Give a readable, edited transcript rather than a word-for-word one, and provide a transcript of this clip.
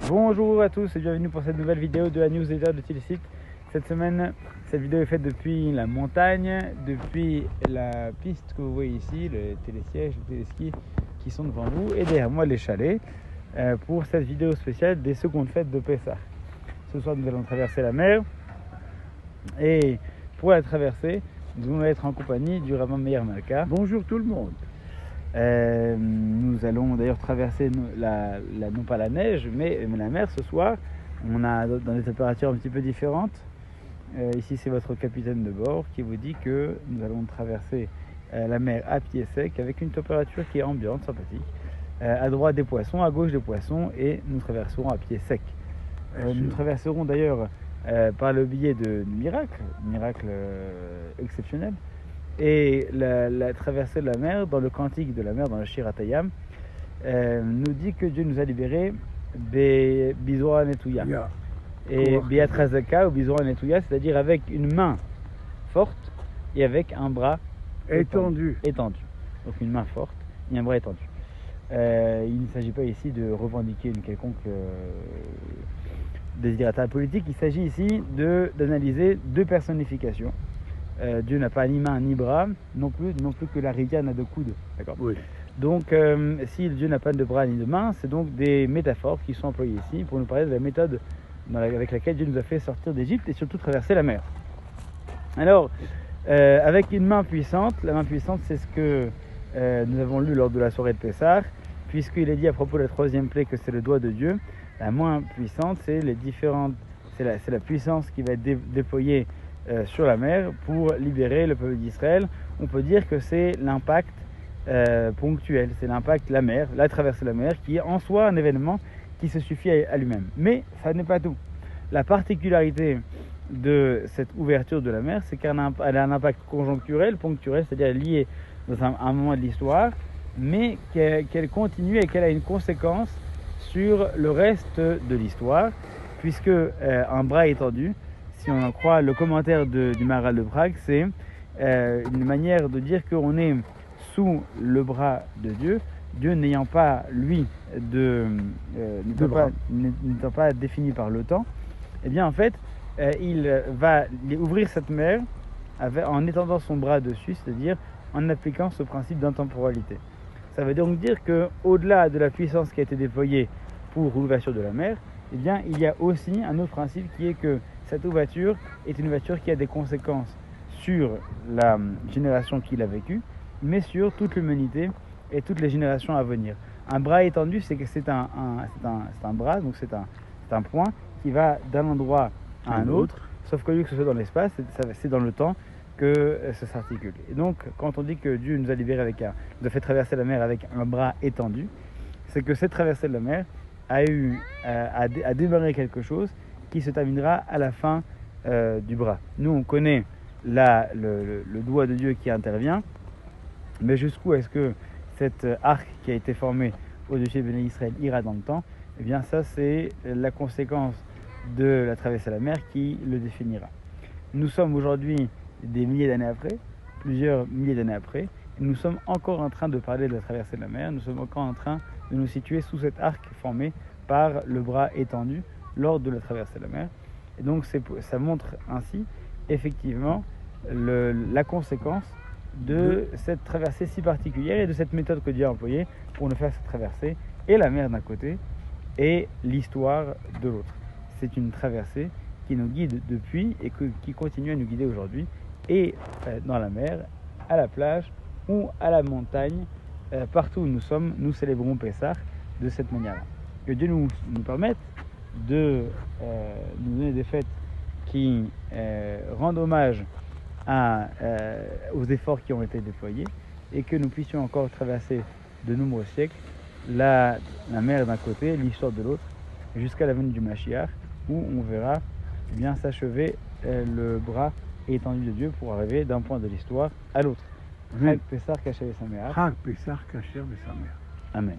Bonjour à tous et bienvenue pour cette nouvelle vidéo de la newsletter de Tilsit. Cette semaine, cette vidéo est faite depuis la montagne, depuis la piste que vous voyez ici, le télésiège, le téléski qui sont devant vous et derrière moi les chalets pour cette vidéo spéciale des secondes fêtes de Pessah. Ce soir, nous allons traverser la mer et pour la traverser, nous allons être en compagnie du rabbin Meir Malka. Bonjour tout le monde. Nous allons d'ailleurs traverser non pas la neige, mais la mer ce soir. On a dans des températures un petit peu différentes. Ici, c'est votre capitaine de bord qui vous dit que nous allons traverser la mer à pied sec avec une température qui est ambiante, sympathique. À droite des poissons, à gauche des poissons, et nous traverserons à pied sec. Nous traverserons d'ailleurs par le biais de miracle exceptionnel. Et la traversée de la mer, dans le cantique de la mer, dans le Shir HaTayam, nous dit que Dieu nous a libérés Bizora Netouya. Et Biatrazaka ou Bizora Netouya, c'est-à-dire avec une main forte et avec un bras étendu. Donc une main forte et un bras étendu. Il ne s'agit pas ici de revendiquer une quelconque désirata politique, il s'agit ici d'analyser deux personnifications. Dieu n'a pas ni main ni bras, non plus que la rivière n'a de coude. D'accord ? Oui. Donc, si Dieu n'a pas de bras ni de main, c'est donc des métaphores qui sont employées ici pour nous parler de la méthode avec laquelle Dieu nous a fait sortir d'Égypte et surtout traverser la mer. Alors, avec une main puissante, la main puissante, c'est ce que nous avons lu lors de la soirée de Pessah, puisqu'il est dit à propos de la troisième plaie que c'est le doigt de Dieu. La main puissante, c'est la puissance qui va être déployée sur la mer pour libérer le peuple d'Israël. On peut dire que c'est l'impact ponctuel, c'est l'impact de la mer, la traversée de la mer, qui est en soi un événement qui se suffit à lui-même. Mais ça n'est pas tout. La particularité de cette ouverture de la mer, c'est qu'elle a un impact conjoncturel, ponctuel, c'est-à-dire lié dans un moment de l'histoire, mais qu'elle continue et qu'elle a une conséquence sur le reste de l'histoire, puisque un bras étendu, si on en croit le commentaire du Maharal de Prague, c'est une manière de dire qu'on est sous le bras de Dieu, Dieu n'ayant pas, lui, n'étant pas défini par le temps, et bien en fait, il va ouvrir cette mer en étendant son bras dessus, c'est-à-dire en appliquant ce principe d'intemporalité. Ça veut donc dire qu'au-delà de la puissance qui a été déployée pour l'ouverture de la mer, eh bien, il y a aussi un autre principe qui est que cette ouverture est une ouverture qui a des conséquences sur la génération qui l'a vécue, mais sur toute l'humanité et toutes les générations à venir. Un bras étendu, c'est un bras, donc c'est un point qui va d'un endroit à un autre, sauf que lieu que ce soit dans l'espace, c'est dans le temps que ça s'articule. Et donc, quand on dit que Dieu nous a libérés nous a fait traverser la mer avec un bras étendu, c'est que cette traversée de la mer a démarré quelque chose qui se terminera à la fin du bras. Nous, on connaît le doigt de Dieu qui intervient, mais jusqu'où est-ce que cet arc qui a été formé au-dessus de Béné Israël ira dans le temps? Eh bien, ça, c'est la conséquence de la traversée de la mer qui le définira. Nous sommes aujourd'hui des milliers d'années après, plusieurs milliers d'années après, et nous sommes encore en train de parler de la traversée de la mer, nous sommes encore en train de nous situer sous cet arc formé par le bras étendu lors de la traversée de la mer. Et donc ça montre ainsi effectivement la conséquence de cette traversée si particulière et de cette méthode que Dieu a employée pour nous faire cette traversée, et la mer d'un côté et l'histoire de l'autre. C'est une traversée qui nous guide depuis et qui continue à nous guider aujourd'hui, et dans la mer, à la plage ou à la montagne, partout où nous sommes, nous célébrons Pessah de cette manière-là. Que Dieu nous permette de nous donner des fêtes qui rendent hommage aux efforts qui ont été déployés, et que nous puissions encore traverser de nombreux siècles la mer d'un côté, l'histoire de l'autre, jusqu'à la venue du Mashiach, où on verra bien s'achever le bras étendu de Dieu pour arriver d'un point de l'histoire à l'autre. Chag Pessah Kasher V'Sameach. Chag Pessah Kasher V'Sameach. Amen.